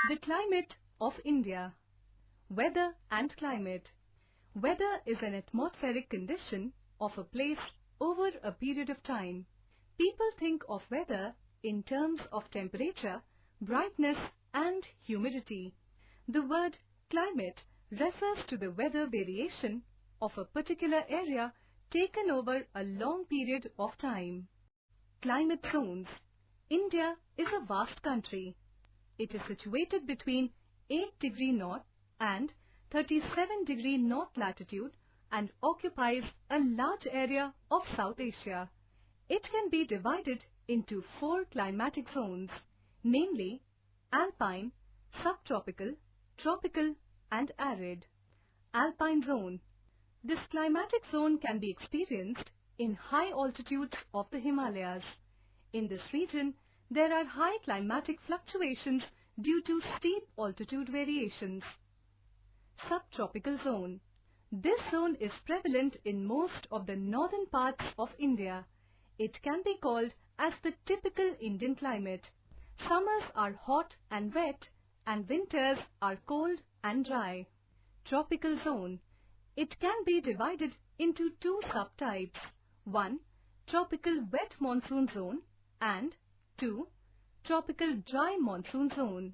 The climate of India. Weather and climate. Weather is an atmospheric condition of a place over a period of time. People think of weather in terms of temperature, brightness and humidity. The word climate refers to the weather variation of a particular area taken over a long period of time. Climate zones. India is a vast country. It is situated between 8° north and 37° north latitude and occupies a large area of South Asia. It can be divided into 4 climatic zones, namely alpine, subtropical, tropical and arid. Alpine zone. This climatic zone can be experienced in high altitudes of the Himalayas. In this region, there are high climatic fluctuations due to steep altitude variations. Subtropical zone. This zone is prevalent in most of the northern parts of India. It can be called as the typical Indian climate. Summers are hot and wet and winters are cold and dry. Tropical zone. It can be divided into 2 subtypes. 1. Tropical wet monsoon zone and 2. Tropical dry monsoon zone.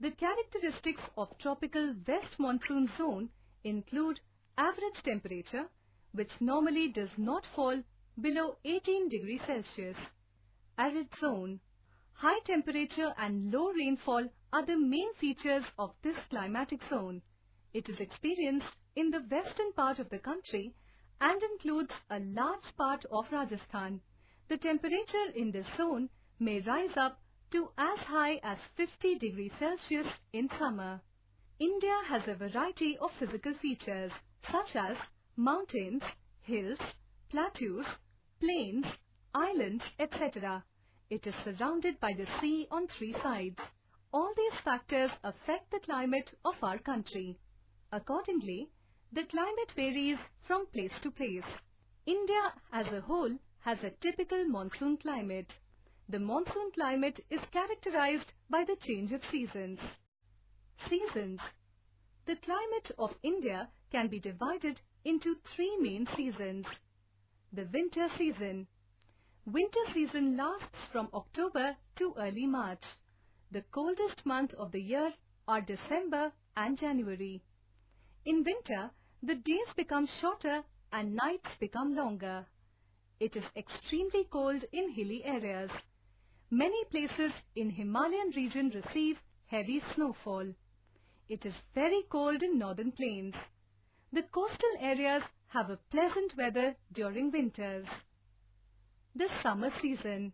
The characteristics of tropical west monsoon zone include average temperature, which normally does not fall below 18 degrees Celsius. Arid zone. High temperature and low rainfall are the main features of this climatic zone. It is experienced in the western part of the country and includes a large part of Rajasthan. The temperature in this zone may rise up to as high as 50 degrees Celsius in summer. India has a variety of physical features such as mountains, hills, plateaus, plains, islands, etc. It is surrounded by the sea on 3 sides. All these factors affect the climate of our country. Accordingly, the climate varies from place to place. India as a whole has a typical monsoon climate. The monsoon climate is characterized by the change of seasons. Seasons. The climate of India can be divided into 3 main seasons. The winter season. Winter season lasts from October to early March. The coldest month of the year are December and January. In winter, the days become shorter and nights become longer. It is extremely cold in hilly areas. Many places in Himalayan region receive heavy snowfall. It is very cold in northern plains. The coastal areas have a pleasant weather during winters. The summer season.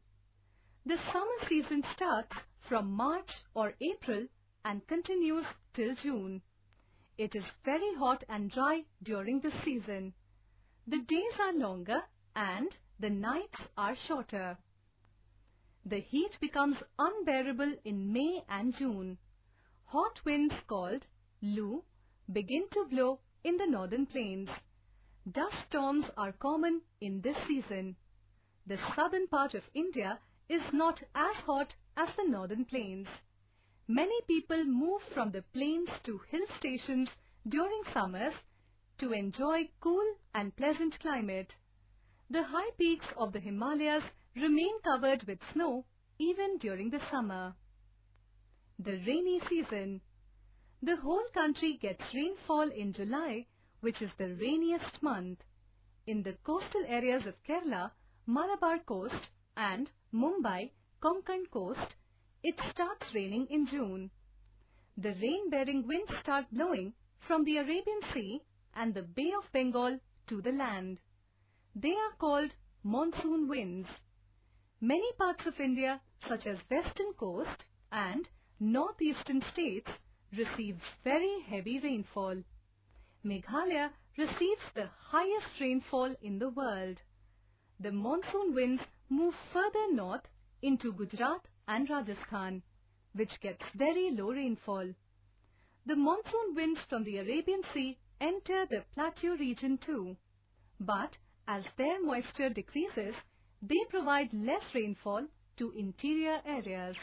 The summer season starts from March or April and continues till June. It is very hot and dry during this season. The days are longer and the nights are shorter. The heat becomes unbearable in May and June. Hot winds called Lu begin to blow in the northern plains. Dust storms are common in this season. The southern part of India is not as hot as the northern plains. Many people move from the plains to hill stations during summers to enjoy cool and pleasant climate. The high peaks of the Himalayas remain covered with snow even during the summer. The rainy season. The whole country gets rainfall in July, which is the rainiest month. In the coastal areas of Kerala, Malabar coast and Mumbai, Konkan coast, it starts raining in June. The rain-bearing winds start blowing from the Arabian Sea and the Bay of Bengal to the land. They are called monsoon winds. Many parts of India, such as western coast and northeastern states, receives very heavy rainfall. Meghalaya receives the highest rainfall in the world. The monsoon winds move further north into Gujarat and Rajasthan, which gets very low rainfall. The monsoon winds from the Arabian Sea enter the plateau region too, but as their moisture decreases, they provide less rainfall to interior areas.